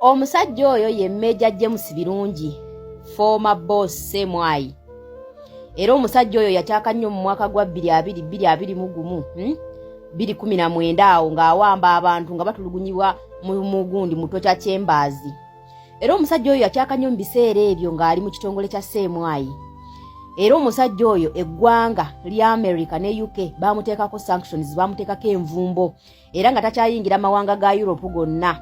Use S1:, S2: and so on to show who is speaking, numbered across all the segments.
S1: Omusajja oyo ye Major James Birungi, former boss Semwai. Era omusajja oyo yakyaka nnyo mu mwaka gwa 2019 awo ng'awamba abantu nga batulugunyibwa mu gundi mu Tocha Chambers. Era omusajja oyo yakyaka nnyo mu biseera ebyo ng'ali mu kitongole kya Semwai. Era omusajja oyo eggwanga lya America ne UK bamuteekako sanctions, bamuteekako envumbo, era nga takyayingira mawanga ga Europe gonna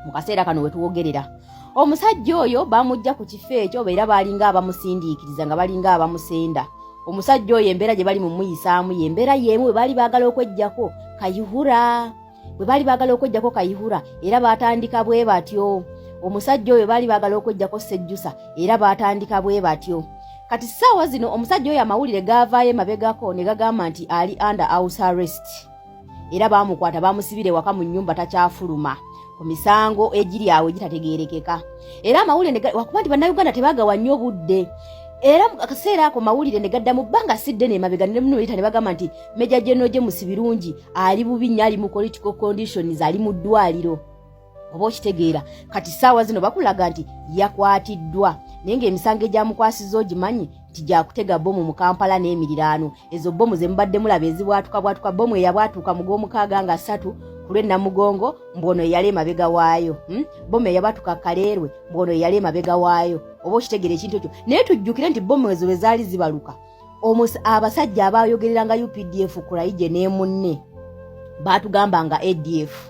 S1: mu kaseera kano we tuwogerera. Omusajja oyo bamujja ku kifo ekyo era balinga abamusindiikiriza nga balinga abamusenda. Omusajja oyo embeera gye bali mu muyisaamu y'embeera y'emu bwe bali baagala okweggyako Kayihura. Bwe bali baagala okweggyako Kayihura era baatandika bwe batyo. Omusajja oyo bali baagala okweggyako Sejjusa era baatandika bwe batyo. Kati ssaawa zino omusajja oyo amawulire gaavaayo emabegako ne gagamba nti ali under house arrest. Era baamukwata baamusibira ewaka mu nnyumba takyafuluma ku misango egiri awo egitategeerekeka. Era amawulire wakuba nti bannayuganda tebaagawa nnyo budde. Era akaseera ako mawulire ne gadda mu bbanga sidde n'emabega ne muno ne bagamba nti Major General James Birungi ali bubi nnyo, ali mu political conditions, ali mu ddwaliro. Oba okitegeera. Kati ssaawa zino bakulaga nti yakwatiddwa naye ng'emisango egyamukwasizza ogimanyi nti gyakutega bomu mu Kampala n'emiriraano. Ezo bomu ze mubadde mulaba ezibwatuka bomu eyabwatuka mu gw'omukaaga nga 3 ku lw'Namugongo mbono yali emabega waayo. Bomu eyabwatuka Kaleerwe mbono yali emabega waayo. Oba okitegeera ekintu ekyo. Naye tujjukire nti bomu ezo bwe zaali zibaluka abasajja abaayogereranga UPDF ku Layije ne munne baatugambanga ADF.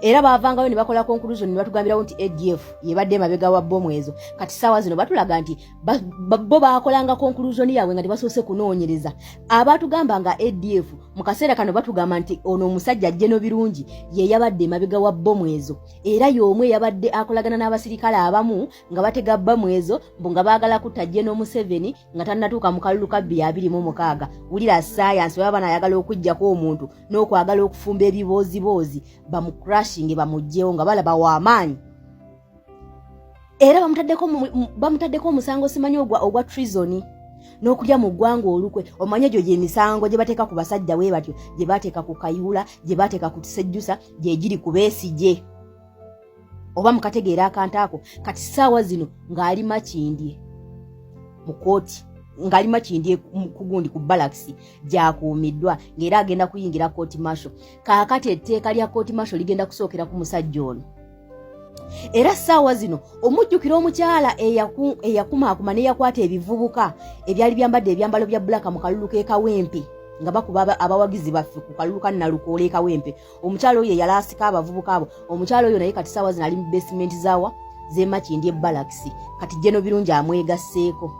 S1: Era baavangayo ne bakola conclusion ne batugambirawo nti ADF yebadde emabega wa bomu ezo. Kati ssaawa zino batulaga nti bo baakolanga conclusion yaabwe nga tebasoose kunoonyereza. Abaatugambanga ADF mu kaseera kano batugamba nti ono omusajja General Birungi ye yabadde emabega wa bomu ezo. Era y'omwe yabadde akolagana n'abasirikale abamu nga batega bomu ezo mbu nga baagala kutta General Museveni nga tannatuuka mu kalulu ka 2026. Wulira science baba banayagala okuggyako omuntu n'okwagala okufumba ebiboozi crashing bamujjewo nga balaba w'amaanyi. Era bamutaddeko omusango simanyi ogwa treason n'okulya mu ggwanga olukwe. Omanye gyo gy'emisango gye bateeka ku basajja bwe batyo, gye bateeka ku Kayihura, gye bateeka ku Sejjusa, gye giri ku Besigye. Oba mukategeera akantu ako. Kati ssaawa zino ng'ali Makindye mu kooti, ng'ali Makindye ku gundi ku Barracks gyakuumiddwa ng'era agenda kuyingira court martial. Kaakati etteeka lya court martial ligenda kusookera ku musajja ono. Era ssaawa zino omujjukira omukyala eyakumaakuma n'eyakwata ebivubuka ebyali byambadde ebyambalo bya bbulaka mu kalulu k'e Kawempe nga bakuba abawagizi baffe ku kalulu ka Nalukoola e Kawempe. Omukyala oyo yali asika abavubuka abo. Omukyala oyo naye kati ssaawa zino ali mu basement z'e Makindye Barracks. Kati General Birungi amwegasseeko.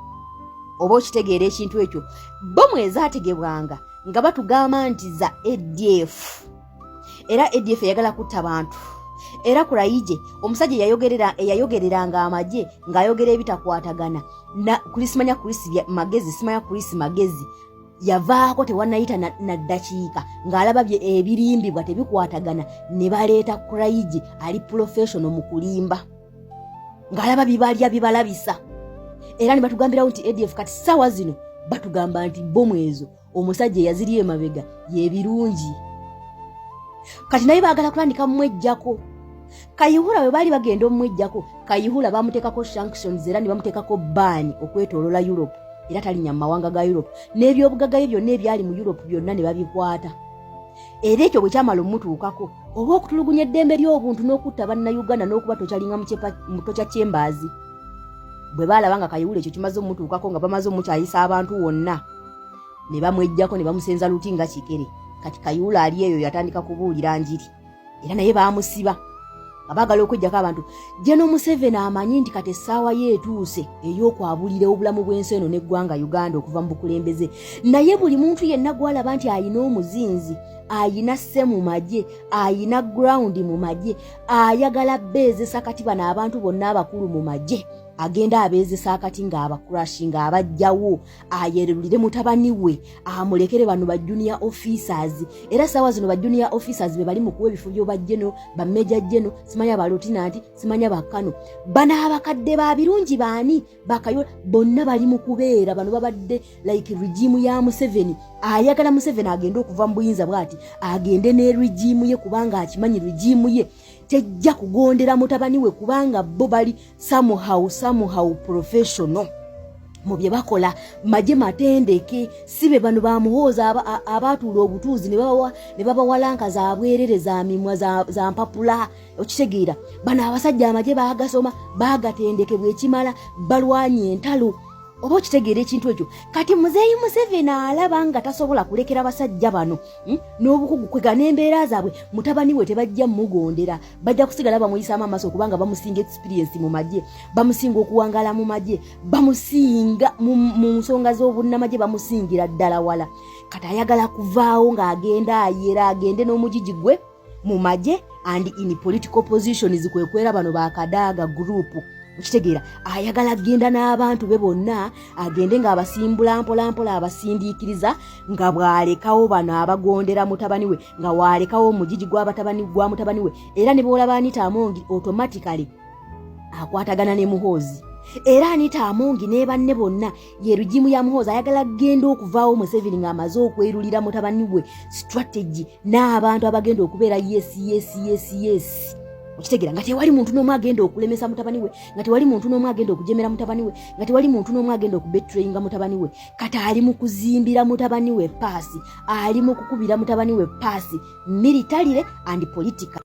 S1: Oba okitegeera ekintu ekyo. Bomu ezaategebwanga nga batugamba nti za ADF. Era ADF eyagala kutta bantu. Era ku Layije omusajja eyayogereranga amagye ng'ayogera ebitakwatagana na kulisimanya Chris Magezi yavaako tewannayita na ddakiika ng'alaba ebirimbibwa tebikwatagana ne baleeta ku Layije ali professional mu kulimba ng'alaba bibalabisa. Era ne batugambirawo nti ADF kati ssaawa zino batugamba nti bomu ezo omusajja eyaziri emabega ye Birungi. Kati naye baagala kutandika mumweggyako. Kayihura bwe baali bagenda omumweggyako, Kayihura bamuteekako sanctions era ne bamuteekako ban okwetoolola Europe. Era talinnya mu mawanga ga Europe. N'ebyobugagga bye byonna ebyali mu Europe byonna ne babikwata. Era ekyo bwe kyamala omutuukako oba okutulugunya eddembe ly'obuntu n'okutta bannayuganda n'okuba tokyalinga mu Tocha Chambers. Bwe baalaba nga Kayihura ekyo kimaze omutuukako nga bamaze omukyayisa abantu wonna ne bamweggyako ne bamusenza luti nga kikere. Kati Kayihura ali eyo yatandika kubuulira njiri. Era naye baamusiba nga baagala okuggyako abantu. General Museveni amanyi nti kati essaawa ye etuuse ey'okwabulira obulamu bw'ensi eno n'eggwanga Uganda okuva mu bukulembeze. Naye buli muntu yenna gw'alaba nti ayina omuzinzi, ayina sse mu magye, ayina ground mu magye, ayagala beezesa kati bano abantu bonna abakulu mu magye, agenda abeezesa akati ng'abakurashinga abajjawo ayerulire mutabani we amulekere bano ba junior officers. Era ssaawa zino ba junior officers be bali mu kuwa ebifo by'oba General, ba Major General, simanya ba Lieutenant, simanya ba Kano. Bano abakadde ba Birungi baani Bakayola bonna bali mu kubeera bano babadde like regime ya Museveni. Ayagala Museveni agenda okuva mu buyinza bw'ati agende ne regime ye kubanga akimanyi regime ye tejja kugondera mutabani we kubanga bo bali somehow professional mu bye bakola maje matendeke sibe bano bamuhoza abatuula obutuuzi ne babawalanka za bwerere za mimwa za mpapula okitegeera bano abasajja amaje baagasoma baagatendeke bwekimala balwanye entalo oba okitegeera ekintu ekyo kati muzeeyi Museveni alaba nga tasobola kulekera abasajja bano n'obukugu kwega n'embeera zaabwe mutabani we tebajja mugondera bajja kusigala bamuyisaamu amaaso kubanga bamusinga experience mu magye bamusinga okuwangala mu magye bamusinga mu nsonga z'obunnamagye bamusingira ddala wala kati ayagala kuvaawo ng'agenda ayera agende n'omugigi gwe mu magye and in political positions kwekwera bano bakadaaga group ukitegeera ayagala agenda n'abantu be bonna agende ng'abasimbula mpola abasindiikiriza nga bw'alekawo bano abagondera mutabani we nga waalekawo omugigi gwa mutabani we era ne bw'olaba Anita Among automatically akwatagana ne Muhoozi era Anita Among ne banne bonna ye rugimu ya Muhoozi ayagala agenda okuvaawo Museveni ng'amaze okwerulira mutabani we strategy n'abantu abagenda okubeera yes okitegeera nga tewali muntu n'omu agenda okulemesa mutabani we nga tewali muntu n'omu agenda okujemera mutabani we nga tewali muntu n'omu agenda okubetrayinga mutabani we kati ali mu kuzimbira mutabani we paasi ali mu kukubira mutabani we paasi militarily and political